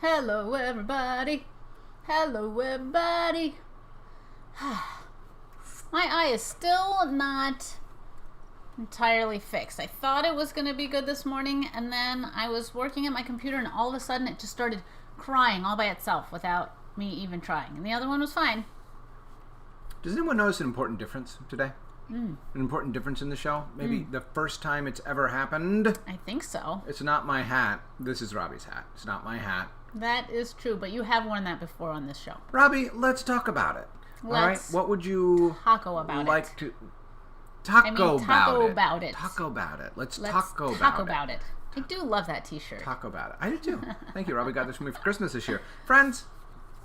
Hello, everybody. Hello, everybody. My eye is still not entirely fixed. I thought it was going to be good this morning, and then I was working at my computer, and all of a sudden it just started crying all by itself without me even trying. And the other one was fine. Does anyone notice an important difference today? An important difference in the show? Maybe the first time it's ever happened? I think so. It's not my hat. This is Robbie's hat. It's not my hat. That is true, but you have worn that before on this show. Robbie, let's talk about it. All right? What would you taco about like it. to... Taco about it. Taco about it. Let's taco about it. I do love that t-shirt. Taco about it. I do too. Thank you, Robbie. Got this for me for Christmas this year. Friends,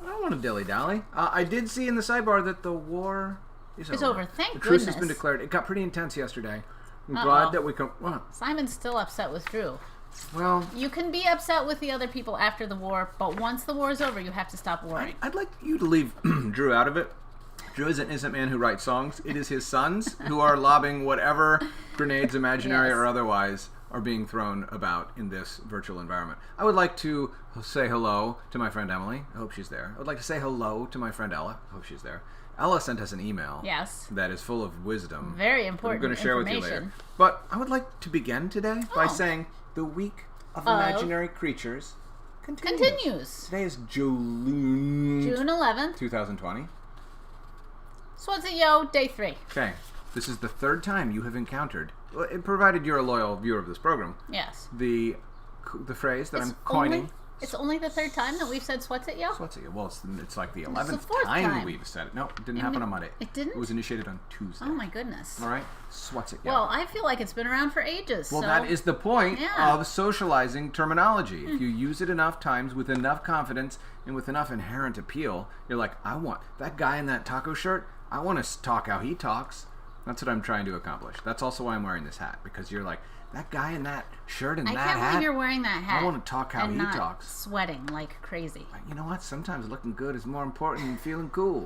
I don't want to dilly-dally. I did see in the sidebar that the war is over. Thank goodness. The truce has been declared. It got pretty intense yesterday. I'm glad that we can... What? Simon's still upset with Drew. Well... You can be upset with the other people after the war, but once the war is over, you have to stop worrying. I'd like you to leave Drew out of it. Drew is an innocent man who writes songs. It is his sons who are lobbing whatever grenades, imaginary or otherwise, are being thrown about in this virtual environment. I would like to say hello to my friend Emily. I hope she's there. I would like to say hello to my friend Ella. I hope she's there. Ella sent us an email. Yes. That is full of wisdom. Very important. I'm going to share with you later. But I would like to begin today by saying the week of imaginary creatures continues. Today is June 11th, 2020. Swansea Day 3. Okay. This is the third time you have encountered, provided you're a loyal viewer of this program. Yes. The phrase that I'm coining. It's only the third time that we've said Swansea? Swansea. Well, it's like the 11th time we've said it. No, it didn't happen on Monday. It didn't? It was initiated on Tuesday. Oh my goodness. All right? Swansea. Well, I feel like it's been around for ages. Well, that is the point of socializing terminology. If you use it enough times with enough confidence and with enough inherent appeal, you're like, I want that guy in that taco shirt. I want to talk how he talks. That's what I'm trying to accomplish. That's also why I'm wearing this hat, because you're like, that guy in that shirt and that hat. I can't believe you're wearing that hat. I want to talk how he talks. Sweating like crazy. You know what? Sometimes looking good is more important than feeling cool.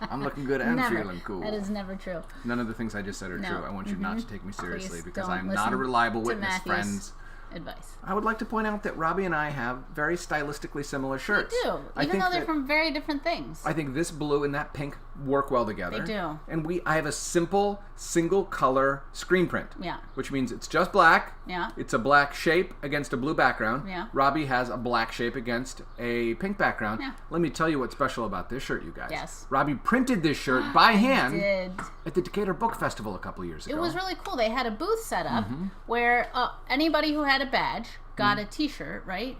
I'm looking good and feeling cool. That is never true. None of the things I just said are true. I want you not to take me seriously because I'm not a reliable witness, friends. Advice. I would like to point out that Robbie and I have very stylistically similar shirts. We do, even though they're from very different things. I think this blue and that pink work well together. They do. And I have a simple, single color screen print. Yeah. Which means it's just black. Yeah. It's a black shape against a blue background. Yeah. Robbie has a black shape against a pink background. Yeah. Let me tell you what's special about this shirt, you guys. Yes. Robbie printed this shirt by hand did. at the Decatur Book Festival a couple years ago. It was really cool. They had a booth set up where anybody who had a badge got a t-shirt, right?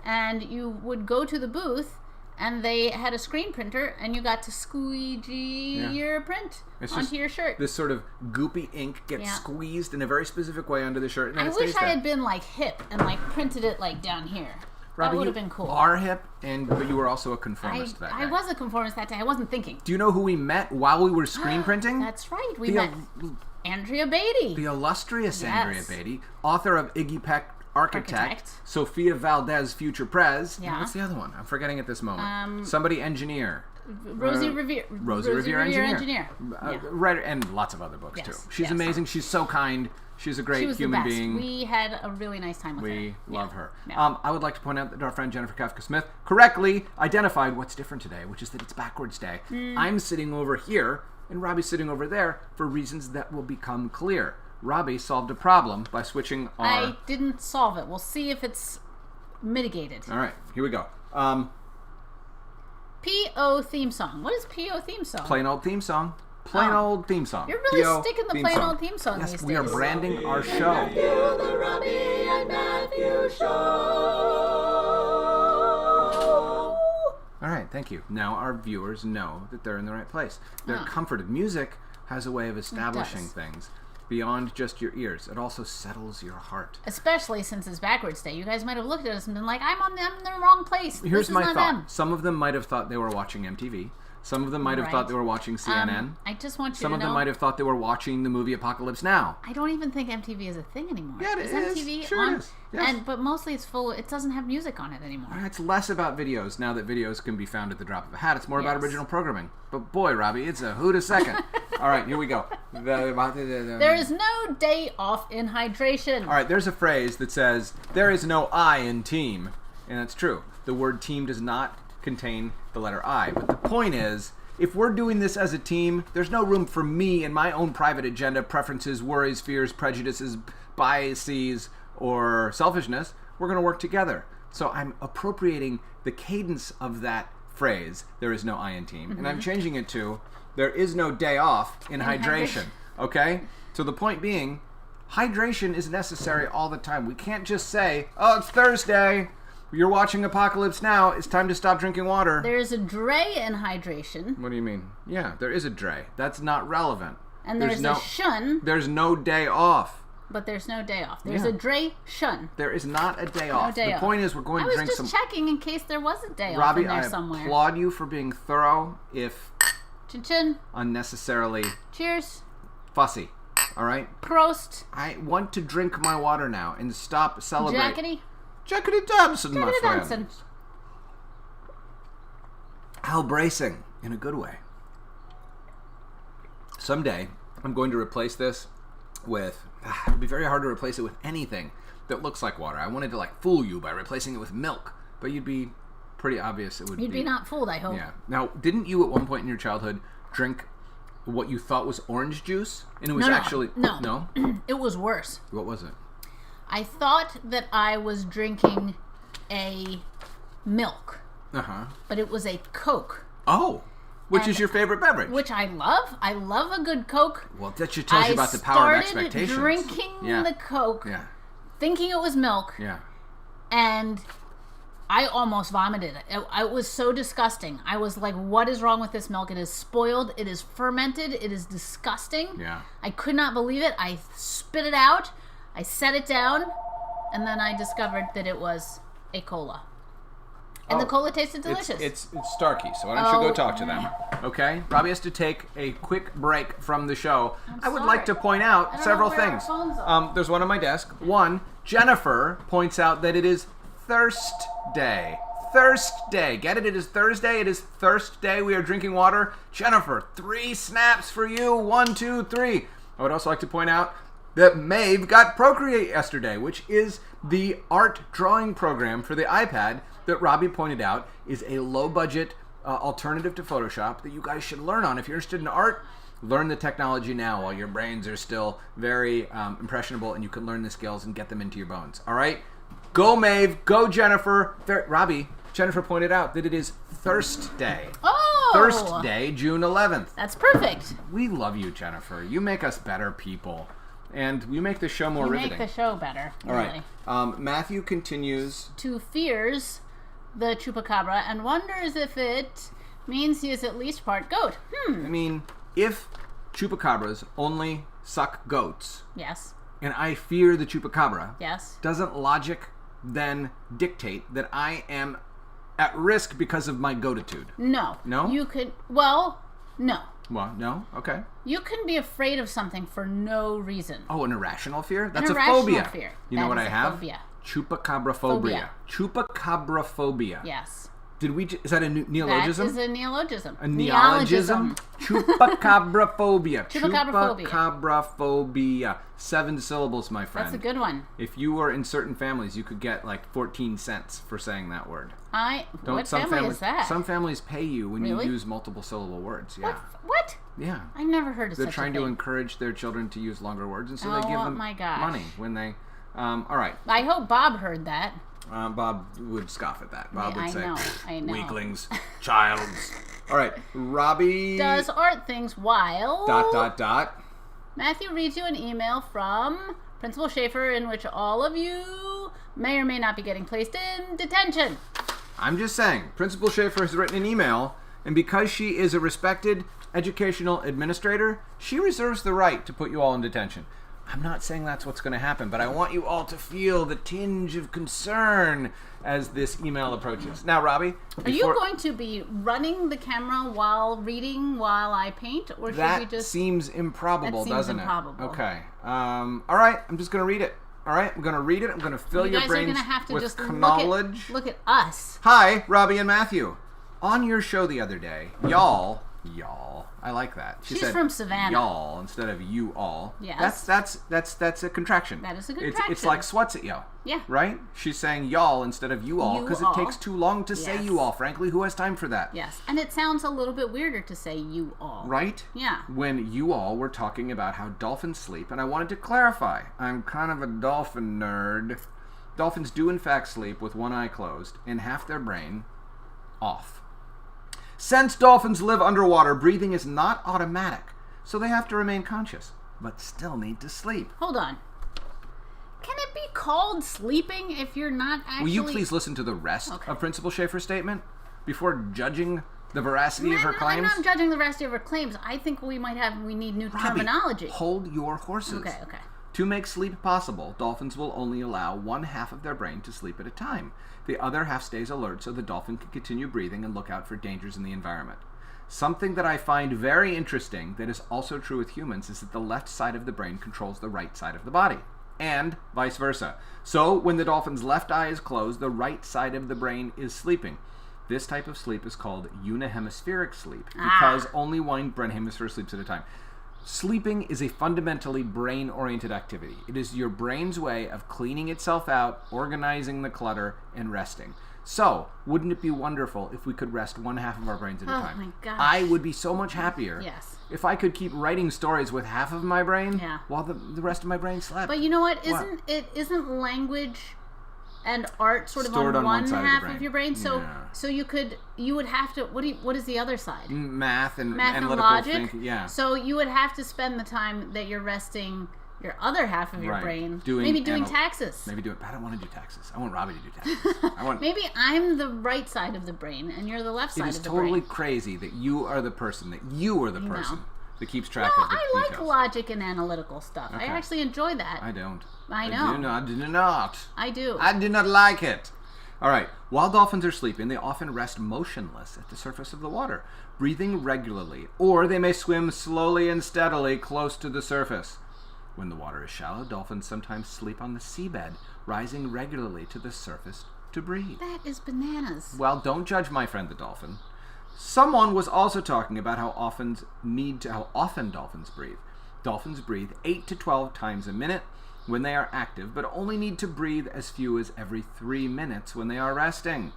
And you would go to the booth and they had a screen printer and you got to squeegee your print onto your shirt. This sort of goopy ink gets squeezed in a very specific way onto the shirt. And then I wish I had been like hip and like printed it like down here. Robbie, that would have been cool. You are hip, but you were also a conformist that day. I was a conformist that day. I wasn't thinking. Do you know who we met while we were screen printing? That's right. We met Andrea Beatty. The illustrious Andrea Beatty, author of Iggy Peck, Architect. Sophia Valdez, Future Prez. Yeah. What's the other one? I'm forgetting at this moment. Somebody engineer. Rosie Revere. Rosie Revere engineer. Writer, and lots of other books too. She's amazing. She's so kind. She's a great human being. We had a really nice time with her. We love her. Yeah. I would like to point out that our friend Jennifer Kafka Smith correctly identified what's different today, which is that it's backwards day. I'm sitting over here, and Robbie's sitting over there for reasons that will become clear. Robbie solved a problem by switching our... I didn't solve it. We'll see if it's mitigated. All right, here we go. P.O. theme song. What is P.O. theme song? Plain old theme song. Plain old theme song. You're really sticking the plain old theme song these days. Yes, we are branding our show. Matthew, the Robbi and Matthew Show. All right, thank you. Now our viewers know that they're in the right place. They're comforted. Music has a way of establishing things beyond just your ears. It also settles your heart. Especially since it's backwards day. You guys might have looked at us and been like, I'm in the wrong place. Here's my thought. Some of them might have thought they were watching MTV. Some of them might have thought they were watching CNN. I just want you to know. Some of them might have thought they were watching the movie Apocalypse Now. I don't even think MTV is a thing anymore. Yeah, it is. MTV sure on? It is. Yes. But mostly it's full. It doesn't have music on it anymore. It's less about videos now that videos can be found at the drop of a hat. It's more about original programming. But boy, Robbie, it's a hoot a second. All right, here we go. There is no day off in hydration. All right, there's a phrase that says, there is no I in team. And that's true. The word team does not contain the letter I. But the point is, if we're doing this as a team, there's no room for me and my own private agenda, preferences, worries, fears, prejudices, biases, or selfishness. We're going to work together. So I'm appropriating the cadence of that phrase, there is no I in team, and I'm changing it to, there is no day off in hydration. Okay? So the point being, hydration is necessary all the time. We can't just say, oh, it's Thursday. You're watching Apocalypse Now. It's time to stop drinking water. There is a dre in hydration. What do you mean? Yeah, there is a dre. That's not relevant. And there's a shun. There's no day off. But there's no day off. There's a dre shun. There is not a day off. Day the off. Point is we're going to drink some... I was just checking in case there was a day Robbi, off in there somewhere. I applaud you for being thorough, if Chin-chin. unnecessarily Cheers. fussy. All right? Prost. I want to drink my water now and stop celebrating. Jackety Dobson, my Jackety friend. Dobson. How bracing, in a good way. Someday, I'm going to replace this with... It would be very hard to replace it with anything that looks like water. I wanted to, like, fool you by replacing it with milk. But you'd be pretty obvious it would be... You'd be not fooled, I hope. Yeah. Now, didn't you at one point in your childhood drink what you thought was orange juice? And it was actually... No. No? It was worse. What was it? I thought that I was drinking a milk. Uh-huh. But it was a Coke. Oh! Which is your favorite beverage? Which I love. I love a good Coke. Well, that just tells you about the power of expectations. I started drinking the Coke, thinking it was milk, and I almost vomited. It was so disgusting. I was like, what is wrong with this milk? It is spoiled. It is fermented. It is disgusting. Yeah. I could not believe it. I spit it out. I set it down, and then I discovered that it was a cola. And the cola tasted delicious. It's Starkey, so why don't you go talk to them? Okay? Robbi has to take a quick break from the show. I would like to point out several things. There's one on my desk. One, Jennifer points out that it is Thirst Day. Thirst Day. Get it? It is Thursday. It is Thirst Day. We are drinking water. Jennifer, 3 snaps for you. 1, 2, 3. I would also like to point out that Maeve got Procreate yesterday, which is the art drawing program for the iPad that Robbi pointed out is a low-budget alternative to Photoshop that you guys should learn on. If you're interested in art, learn the technology now while your brains are still very impressionable and you can learn the skills and get them into your bones. All right? Go, Maeve. Go, Jennifer. Robbi, Jennifer pointed out that it is Thirst Day. Oh! Thirst Day, June 11th. That's perfect. We love you, Jennifer. You make us better people. And we make the show more riveting. You make the show better. All really. right. Matthew continues to fears the chupacabra and wonders if it means he is at least part goat. I mean, if chupacabras only suck goats, yes, and I fear the chupacabra, yes, doesn't logic then dictate that I am at risk because of my goatitude? No. No? You could, well, no. Well, no? Okay. You can be afraid of something for no reason. Oh, an irrational fear? That's an a phobia. Irrational fear. You know what I have? Phobia. Chupacabraphobia. Chupacabraphobia. Yes. Is that a neologism? That is a neologism. A neologism? Chupacabraphobia. Chupacabraphobia. Chupacabraphobia. 7 syllables, my friend. That's a good one. If you were in certain families, you could get like 14 cents for saying that word. What family is that? Some families pay you when you use multiple syllable words. Yeah. What? Yeah. I've never heard of such a thing. They're trying to encourage their children to use longer words, and so they give them money when they... all right. I hope Bob heard that. Bob would scoff at that. Bob would say, I know. Weaklings, childs. All right, Robbi... does art things while... ... Matthew reads you an email from Principal Schaefer in which all of you may or may not be getting placed in detention. I'm just saying, Principal Schaefer has written an email, and because she is a respected educational administrator, she reserves the right to put you all in detention. I'm not saying that's what's going to happen, but I want you all to feel the tinge of concern as this email approaches. Now, Robbi, are you going to be running the camera while reading while I paint, or should we just... That seems improbable, doesn't it? That seems improbable. Okay. All right, I'm just going to read it. All right, I'm going to read it. I'm going to fill your brains You guys are going to have to with just knowledge. Look at us. Hi, Robbi and Matthew. On your show the other day, y'all Y'all. I like that. She She's said from Savannah. Y'all instead of you all. Yes. That's a contraction. That is a contraction. It's like swats it yo. Yeah. Right? She's saying y'all instead of you all because it takes too long to say you all. Frankly, who has time for that? Yes. And it sounds a little bit weirder to say you all. Right? Yeah. When you all were talking about how dolphins sleep, and I wanted to clarify. I'm kind of a dolphin nerd. Dolphins do in fact sleep with one eye closed and half their brain off. Since dolphins live underwater, breathing is not automatic, so they have to remain conscious, but still need to sleep. Hold on. Can it be called sleeping if you're not actually... Will you please listen to the rest of Principal Schaefer's statement before judging the veracity of her claims? I'm not judging the veracity of her claims. I think we need new terminology. Hold your horses. Okay. To make sleep possible, dolphins will only allow one half of their brain to sleep at a time. The other half stays alert so the dolphin can continue breathing and look out for dangers in the environment. Something that I find very interesting that is also true with humans is that the left side of the brain controls the right side of the body, and vice versa. So when the dolphin's left eye is closed, the right side of the brain is sleeping. This type of sleep is called unihemispheric sleep because only one brain hemisphere sleeps at a time. Sleeping is a fundamentally brain-oriented activity. It is your brain's way of cleaning itself out, organizing the clutter, and resting. So, wouldn't it be wonderful if we could rest one half of our brains at a time? Oh my gosh. I would be so much happier if I could keep writing stories with half of my brain while the rest of my brain slept. But you know what? Isn't language and art sort of Stored on one side half of, of your brain? So Yeah. so you would have to what is the other side? Math and analytical logic. thinking. Yeah. So you would have to spend the time that you're resting your other half of your brain maybe doing taxes. I don't want to do taxes. I want Robbi to do taxes. Maybe I'm the right side of the brain and you're the left side of the brain. It is totally crazy that you are the person that keeps track of the I details. like logic and analytical stuff. Okay. I actually enjoy that. I don't. I know. I do not. I do. I do not like it. All right. While dolphins are sleeping, they often rest motionless at the surface of the water, breathing regularly, or they may swim slowly and steadily close to the surface. When the water is shallow, dolphins sometimes sleep on the seabed, rising regularly to the surface to breathe. That is bananas. Well, don't judge my friend the dolphin. Someone was also talking about how often dolphins breathe. Dolphins breathe 8 to 12 times a minute when they are active, but only need to breathe as few as every 3 minutes when they are resting.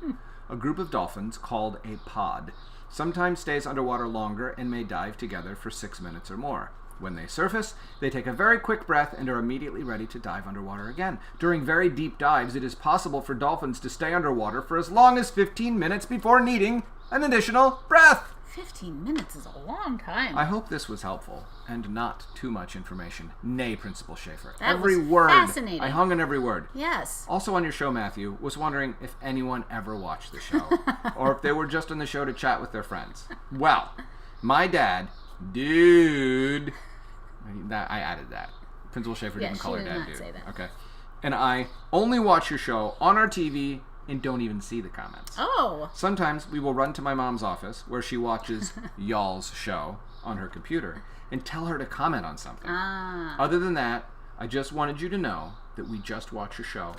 A group of dolphins, called a pod, sometimes stays underwater longer and may dive together for 6 minutes or more. When they surface, they take a very quick breath and are immediately ready to dive underwater again. During very deep dives, it is possible for dolphins to stay underwater for as long as 15 minutes before needing an additional breath. 15 minutes is a long time. I hope this was helpful and not too much information. Nay, Principal Schaefer. That every was word. fascinating. I hung on every word. Yes. Also on your show, Matthew, was wondering if anyone ever watched the show or if they were just on the show to chat with their friends. Well, my dad, dude... I added that. Principal Schaefer didn't call her dad dude. Say that. Okay. And I only watch your show on our TV and don't even see the comments. Oh. Sometimes we will run to my mom's office where she watches y'all's show on her computer and tell her to comment on something. Other than that, I just wanted you to know that we just watch your show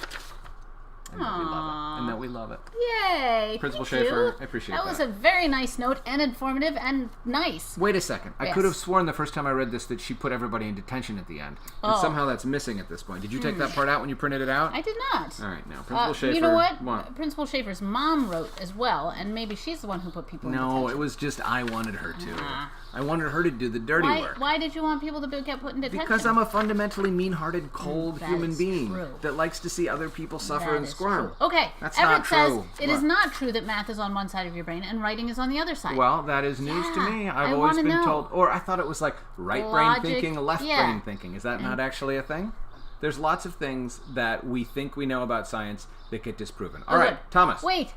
and that we love it. And that we love it. Yay. Principal Thank Schaefer, you. I appreciate that. That was a very nice note and informative and nice. Wait a second. I Yes. could have sworn the first time I read this that she put everybody in detention at the end. And somehow that's missing at this point. Did you take that part out when you printed it out? I did not. All right, now, Principal Schaefer. You know what? Principal Schaefer's mom wrote as well, and maybe she's the one who put people in detention. No, it was just I wanted her to. I wanted her to do the dirty work. Why did you want people to get put in detention? Because I'm a fundamentally mean-hearted, cold that human is being true. that likes to see other people suffer That and is squirm. true. Okay, That's Everett not says true. it is What? not true that math is on one side of your brain and writing is on the other side. Well, that is news to me. I've I always wanna been know. told, or I thought it was like right Logic, brain thinking, left yeah. brain thinking. Is that not actually a thing? There's lots of things that we think we know about science that get disproven. All right, Thomas. Wait.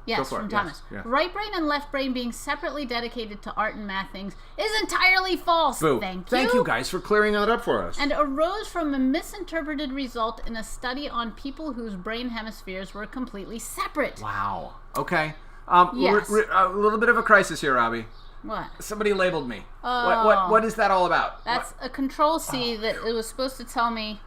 Yes, for from it. Thomas. Yes, yeah. Right brain and left brain being separately dedicated to art and math things is entirely false. Boo. Thank you guys for clearing that up for us. And arose from a misinterpreted result in a study on people whose brain hemispheres were completely separate. Wow. Okay. Yes. A little bit of a crisis here, Robbi. What? Somebody labeled me. What is that all about? That's a control C that it was supposed to tell me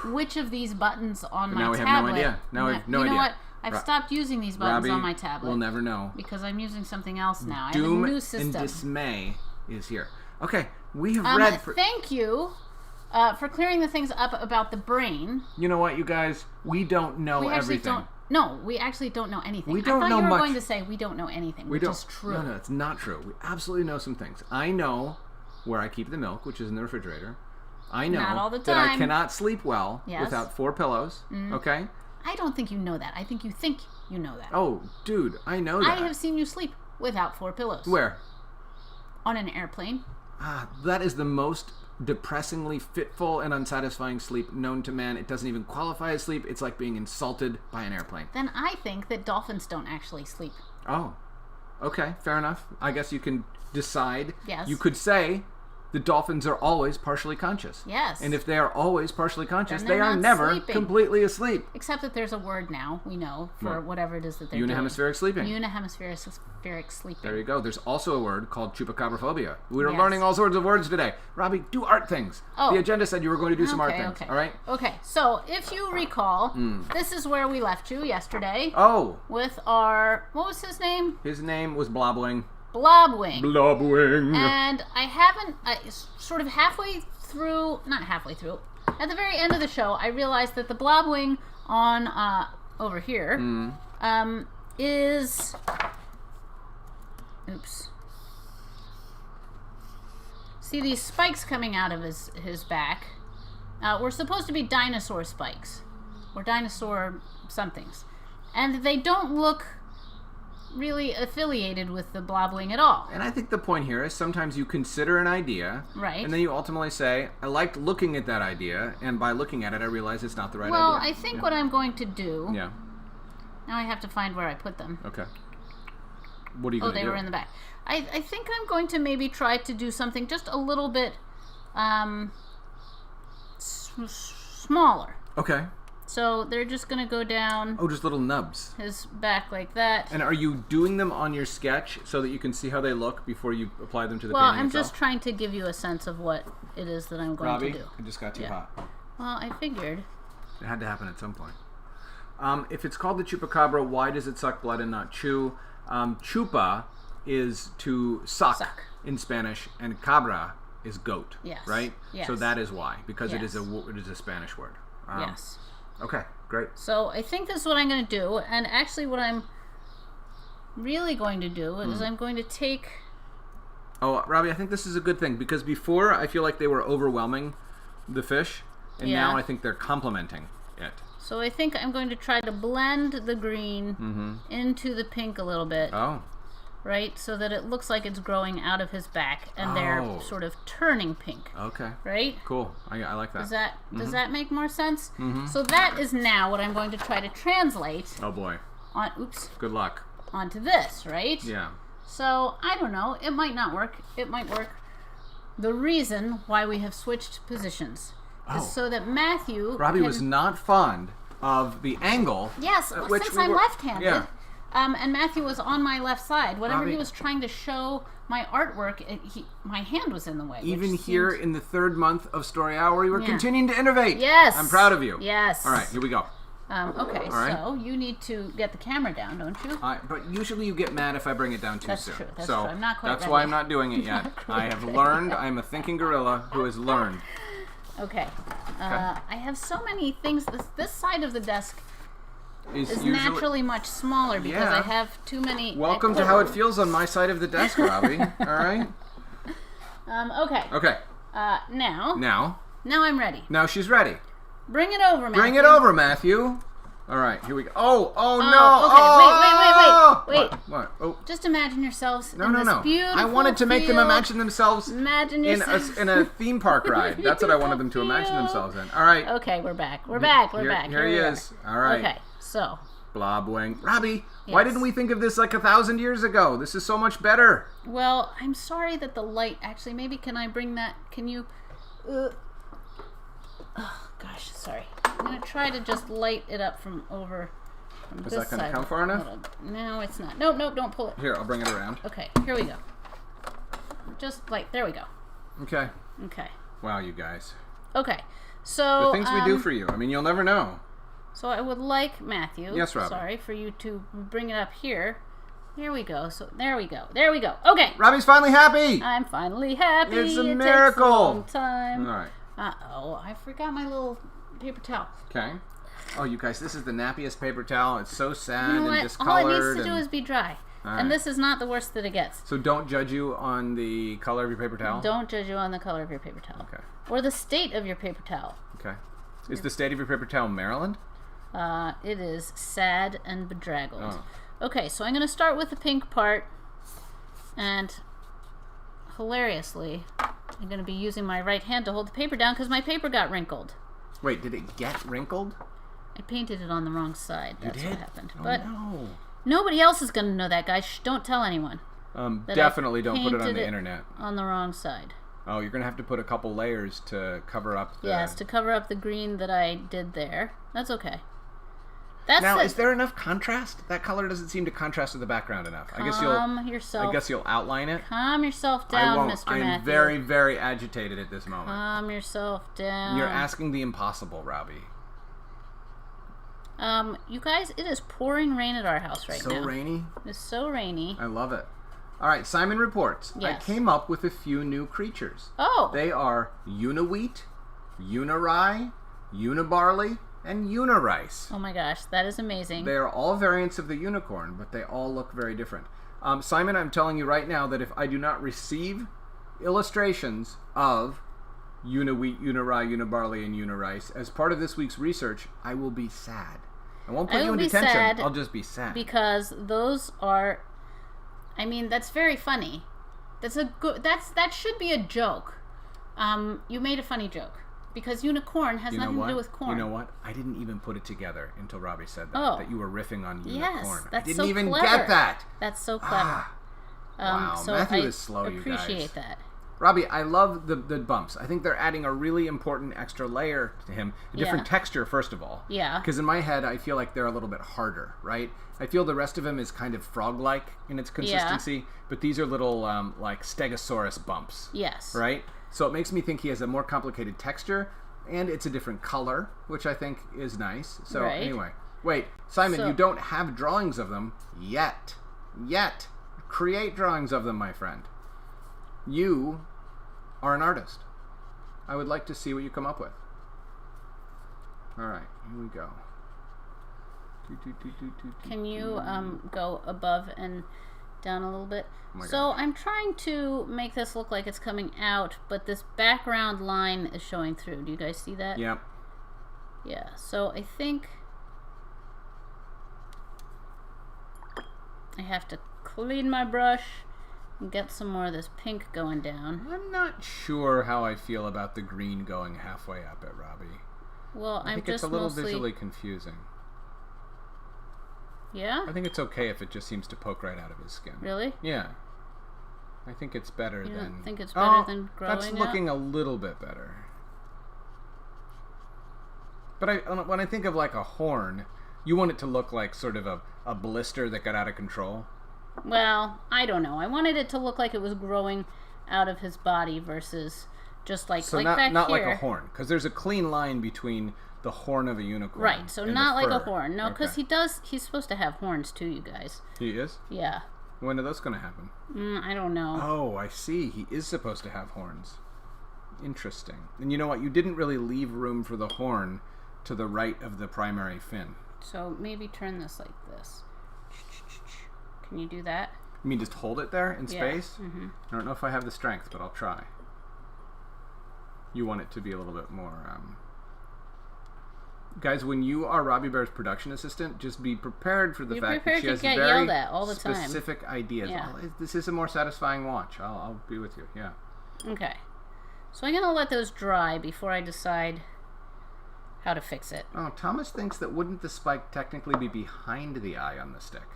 which of these buttons on my now we tablet. have no idea. Now we have no you idea. know what? I've stopped using these buttons Robbi on my tablet. We'll never know. Because I'm using something else now. Doom I have a new system. and dismay is here. Okay, we have read... Thank you for clearing the things up about the brain. You know what, you guys? We don't know everything. We actually don't know anything. We don't know much. I thought you were going to say we don't know anything, which is true. No, it's not true. We absolutely know some things. I know where I keep the milk, which is in the refrigerator. I know Not all the that I time. cannot sleep well without 4 pillows. Okay? I don't think you know that. I think you know that. Oh, dude, I know that. I have seen you sleep without 4 pillows. Where? On an airplane. That is the most depressingly fitful and unsatisfying sleep known to man. It doesn't even qualify as sleep. It's like being insulted by an airplane. Then I think that dolphins don't actually sleep. Oh, okay, fair enough. I guess you can decide. Yes. You could say the dolphins are always partially conscious. Yes. And if they are always partially conscious, Then they they're are not never sleeping. completely asleep. Except that there's a word now, we know, for whatever it is that they're doing. Unihemispheric sleeping. Unihemispheric sleeping. There you go. There's also a word called chupacabraphobia. We were Yes. learning all sorts of words today. Robbi, do art things. Oh. The agenda said you were going to do some art things. Okay. All right? Okay, so if you recall, this is where we left you yesterday Oh, with our, what was his name? his name was Blobwing. Blobwing. Blobwing. And sort of not halfway through, at the very end of the show, I realized that the Blobwing on, over here, is, oops. See these spikes coming out of his back? Were supposed to be dinosaur spikes, or dinosaur somethings. And they don't look really affiliated with the Blobwing at all. And I think the point here is sometimes you consider an idea, Right. and then you ultimately say, I liked looking at that idea, and by looking at it, I realize it's not the right idea. Well, I think what I'm going to do... Yeah. Now I have to find where I put them. Okay. What are you going to do? They were in the back. I think I'm going to maybe try to do something just a little bit smaller. Okay. So they're just going to go down Oh, just little nubs. his back like that. And are you doing them on your sketch so that you can see how they look before you apply them to the Well, painting I'm itself? just trying to give you a sense of what it is that I'm going Robbi, to do. it just got too hot. Well, I figured. It had to happen at some point. If it's called the chupacabra, why does it suck blood and not chew? Chupa is to suck in Spanish, and cabra is goat. Yes. Right? Yes. So that is why, because it Yes. is a Spanish word. Yes. Okay, great. So I think this is what I'm going to do, and actually what I'm really going to do is I'm going to take... Oh, Robbi, I think this is a good thing, because before I feel like they were overwhelming the fish, and now I think they're complementing it. So I think I'm going to try to blend the green into the pink a little bit. Oh. Right? So that it looks like it's growing out of his back, and they're sort of turning pink. Okay. Right? Cool. I like that. Does that make more sense? So that is now what I'm going to try to translate Oh, boy. Good luck. onto this, right? Yeah. So, I don't know. It might not work. It might work. The reason why we have switched positions is so that Matthew Robbi was not fond of the angle. Yes, at which since we I'm were- left-handed. Yeah. And Matthew was on my left side. Whenever he Robbi- was trying to show my artwork, my hand was in the way. Even which here seemed- in the 3rd month of Story Hour, you were continuing to innovate. Yes. I'm proud of you. Yes. All right, here we go. Okay, right. so you need to get the camera down, don't you? But usually you get mad if I bring it down too That's soon. true, that's so true. I'm not quite that's ready. why I'm not doing it yet. I have learned. I'm a thinking gorilla who has learned. Okay. I have so many things. This side of the desk is Usually, naturally much smaller because Yeah. I have too many. welcome to how it feels on my side of the desk, Robbi. All right. Okay. Okay. Now I'm ready. Now she's ready. Bring it over, Matthew. Bring it over, Matthew. All right, here we go. Oh no! Okay, wait. What? Oh. Just imagine yourselves No, in no, this no. beautiful I wanted to make them field. imagine themselves Imagine in yourselves. in a theme park ride. That's what I wanted them to imagine themselves in. All right. Okay, we're back. We're back. Here he we are. is. All right. Okay, so Blobwing. Robbi, why Yes. didn't we think of this like 1,000 years ago? This is so much better. well, I'm sorry that the light. Actually, maybe can I bring that? Can you? Oh gosh, sorry. I'm gonna try to just light it up from over. From Is this that gonna side. come far enough? No, it's not. Nope, don't pull it. Here, I'll bring it around. Okay, here we go. Just like there we go. Okay. Okay. Wow, you guys. Okay. So The things we do for you. I mean, you'll never know. So I would like, Matthew, Yes, Robbi. sorry, for you to bring it up here. There we go. So there we go. There we go. Okay. Robbi's finally happy! I'm finally happy. It's a it miracle. Takes a long time. All right. Uh-oh, I forgot my little paper towel. Okay. Oh, you guys, this is the nappiest paper towel. It's so sad You know and what? discolored. All it needs to do is be dry. All And right. this is not the worst that it gets. So don't judge you on the color of your paper towel? Don't judge you on the color of your paper towel. Okay. Or the state of your paper towel. Okay. Is the state of your paper towel Maryland? It is sad and bedraggled. Oh. Okay, so I'm going to start with the pink part. And hilariously, I'm going to be using my right hand to hold the paper down because my paper got wrinkled. Wait, did it get wrinkled? I painted it on the wrong side. That's what happened. Oh, But no. nobody else is going to know that, guys. Shh, don't tell anyone. that Definitely I don't put it on painted the internet. On the wrong side. Oh, you're going to have to put a couple layers to cover up the... Yes, to cover up the green that I did there. That's okay. That's Now, the, is there enough contrast? That color doesn't seem to contrast with the background enough. Calm yourself. I guess you'll outline it. Calm yourself I down, won't. Mr. I'm Matthew. very, very agitated at this moment. Calm yourself down. You're asking the impossible, Robbi. You guys, it is pouring rain at our house right now. So rainy. It's so rainy. I love it. All right, Simon reports. Yes. I came up with a few new creatures. Oh. They are uniwheat, unirye, unibarley, and unirice. Oh my gosh, that is amazing. They are all variants of the unicorn, but they all look very different. Simon, I'm telling you right now that if I do not receive illustrations of uniwheat, unirye, unibarley, and unirice as part of this week's research, I will be sad. I won't put you in detention. Sad I'll just be sad. because those are, I mean, that's very funny. That's a good. That should be a joke. You made a funny joke because unicorn has nothing to do with corn. You know what? I didn't even put it together until Robbi said that. Oh. That you were riffing on unicorn. Yes, that's I didn't so even clever. get that. That's so clever. Wow, So Matthew I is slow, you guys. appreciate that. Robbi, I love the bumps. I think they're adding a really important extra layer to him. A different Yeah. texture, first of all. Yeah. Because in my head, I feel like they're a little bit harder, right? I feel the rest of him is kind of frog-like in its consistency, but these are little, like, stegosaurus bumps. Yes. Right? So it makes me think he has a more complicated texture, and it's a different color, which I think is nice. So Right. anyway. Wait, Simon, So- you don't have drawings of them yet. Yet. Create drawings of them, my friend. You are an artist. I would like to see what you come up with. All right, here we go. Can you go above and down a little bit? my So I'm trying to make this look like it's coming out, but this background line is showing through. Do you guys see that? Yep. Yeah. So I think I have to clean my brush and get some more of this pink going down. I'm not sure how I feel about the green going halfway up at Robbi. Well, I I'm think just it's a little mostly. visually confusing. Yeah. I think it's okay if it just seems to poke right out of his skin. Really? Yeah. I think it's better You than... don't think it's better than growing That's out? looking a little bit better. But when I think of like a horn, you want it to look like sort of a blister that got out of control. Well, I don't know. I wanted it to look like it was growing out of his body versus just like So like not, back not here. like a horn, because there's a clean line between the horn of a unicorn. Right, so and not the like a fur. horn. No, because Okay. he's supposed to have horns too, you guys. He is? Yeah. When are those going to happen? I don't know. Oh, I see. He is supposed to have horns. Interesting. And you know what? You didn't really leave room for the horn to the right of the primary fin. So maybe turn this like this. Can you do that? You mean just hold it there in Yeah. space? Mm-hmm. I don't know if I have the strength, but I'll try. You want it to be a little bit more... Guys, when you are Robbi Bear's production assistant, just be prepared for the Be fact that prepared she to has get very yelled at all the time. specific ideas. Yeah. Oh, this is a more satisfying watch. I'll be with you. Yeah. Okay. So I'm going to let those dry before I decide how to fix it. Oh, Thomas thinks that wouldn't the spike technically be behind the eye on the stick?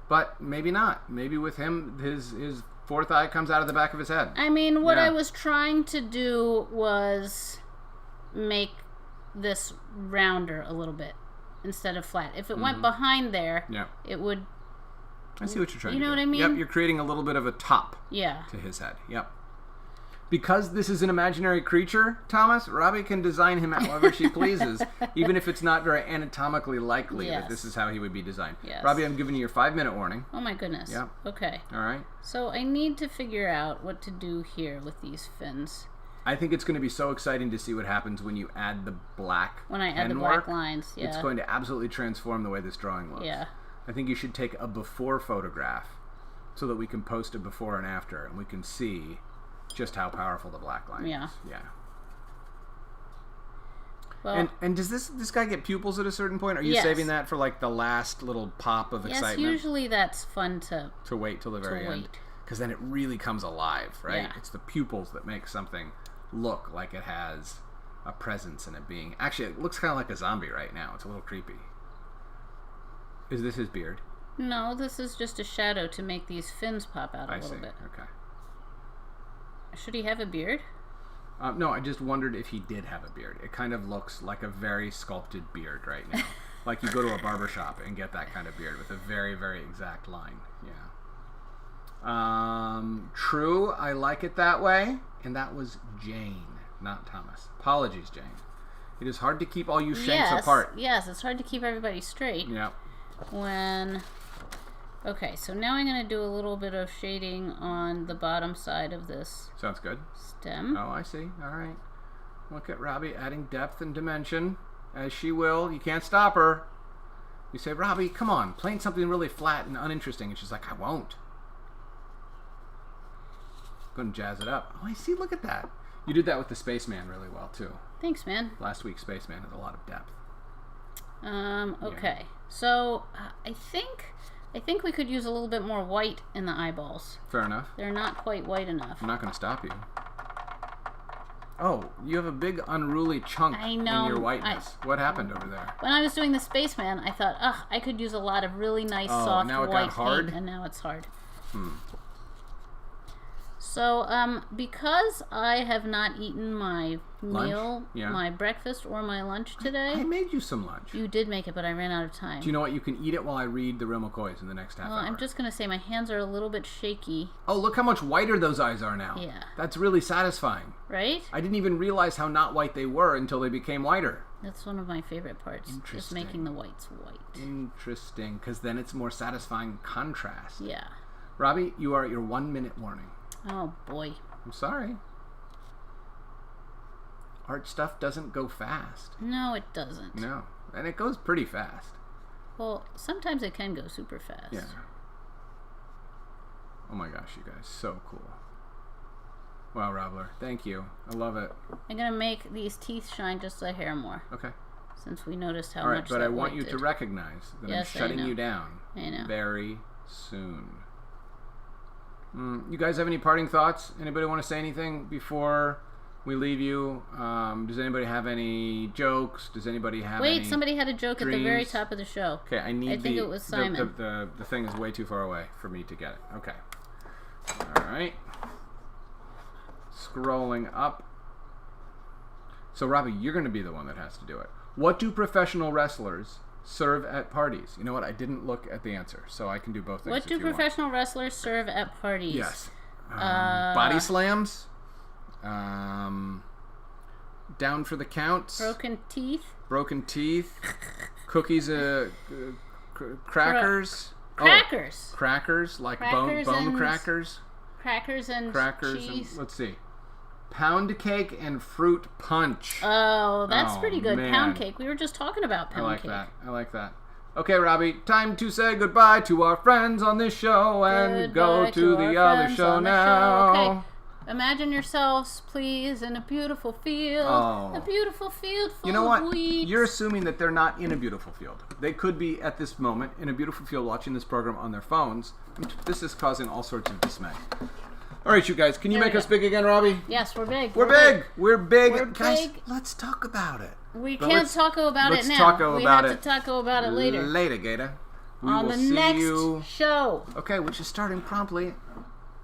But maybe not. Maybe with him, his fourth eye comes out of the back of his head. I mean, what Yeah. I was trying to do was make this rounder a little bit instead of flat. If it went behind there, Yeah. it would, I see what you're trying to do. You know what I mean? Yep, you're creating a little bit of a top yeah. to his head. Yep. Because this is an imaginary creature, Thomas, Robbi can design him however she pleases, even if it's not very anatomically likely that this is how he would be designed. Yes. Robbi, I'm giving you your 5-minute warning. Oh my goodness. Yeah. Okay. All right. So I need to figure out what to do here with these fins. I think it's going to be so exciting to see what happens when you add the black When I add the pen black work. lines, yeah. It's going to absolutely transform the way this drawing looks. Yeah. I think you should take a before photograph so that we can post a before and after, and we can see just how powerful the black line is. Yeah. Well, And does this guy get pupils at a certain point? Are you saving that for like the last little pop of excitement? Yes, usually that's fun to wait till the very end. Because then it really comes alive, right? Yeah. It's the pupils that make something look like it has a presence in it being. Actually, it looks kind of like a zombie right now. It's a little creepy. Is this his beard? No, this is just a shadow to make these fins pop out a little bit. Okay. Should he have a beard? No, I just wondered if he did have a beard. It kind of looks like a very sculpted beard right now. Like you go to a barber shop and get that kind of beard with a very, very exact line. Yeah. True, I like it that way. And that was Jane, not Thomas. Apologies, Jane. It is hard to keep all you shanks apart. Yes, it's hard to keep everybody straight. Yeah. Okay, so now I'm going to do a little bit of shading on the bottom side of this Sounds good. stem. Oh, I see. All right. Look at Robbi adding depth and dimension, as she will. You can't stop her. You say, Robbi, come on, paint something really flat and uninteresting. And she's like, I won't. Going to jazz it up. Oh, I see. Look at that. You did that with the Spaceman really well, too. Thanks, man. Last week's Spaceman has a lot of depth. Okay. Yeah. So, I think we could use a little bit more white in the eyeballs. Fair enough. They're not quite white enough. I'm not going to stop you. Oh, you have a big unruly chunk in your whiteness. What happened over there? When I was doing the Spaceman, I thought, I could use a lot of really nice soft now it white got hard? paint, and now it's hard. So, because I have not eaten my meal, my breakfast, or my lunch today... I made you some lunch. You did make it, but I ran out of time. Do you know what? You can eat it while I read the Real McCoys in the next half hour. I'm just going to say my hands are a little bit shaky. Oh, look how much whiter those eyes are now. Yeah. That's really satisfying. Right? I didn't even realize how not white they were until they became whiter. That's one of my favorite parts, just making the whites white. Interesting, because then it's more satisfying contrast. Yeah. Robbi, you are at your 1-minute warning. Oh, boy. I'm sorry. Art stuff doesn't go fast. No, it doesn't. No. And it goes pretty fast. Well, sometimes it can go super fast. Yeah. Oh my gosh, you guys. So cool. Wow, Robler. Thank you. I love it. I'm going to make these teeth shine just a hair more. Okay. Since we noticed how All right, much but that I want you did. to recognize that Yes, I'm shutting I know. you down I know. very soon. You guys have any parting thoughts? Anybody want to say anything before we leave you? Does anybody have any jokes? Does anybody have any... Wait, somebody had a joke at the very dreams? top of the show. Okay, I think it was Simon. The thing is way too far away for me to get it. Okay. All right. Scrolling up. So, Robbi, you're going to be the one that has to do it. What do professional wrestlers serve at parties? You know what? I didn't look at the answer, so I can do both things. What do professional wrestlers serve at parties? Yes. Body slams. Down for the counts. Broken teeth. Broken teeth. Cookies. Crackers. Crackers. Crackers, like Crackers bone and crackers. Crackers and cheese. And, let's see. Pound cake and fruit punch. Oh, that's pretty good. Man. Pound cake. We were just talking about pound cake. I like that. Okay, Robbi, time to say goodbye to our friends on this show and go to the other show now. Okay. Imagine yourselves, please, in a beautiful field. Oh. A beautiful field full You know what? of weeds. You're assuming that they're not in a beautiful field. They could be at this moment in a beautiful field watching this program on their phones. This is causing all sorts of dismay. All right, you guys, can you make us big again, Robbi? Yes, we're big. We're big. We're big. We're Guys, big. let's talk about it. We can't taco about it now. We have to taco about it later. Later, Gator. We on will the see next you. show. Okay, which is starting promptly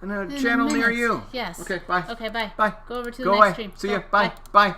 in a channel near you. Yes. Okay, bye. Okay, bye. Bye. Go over to the Go next away. stream. See Go. ya. Bye. Bye.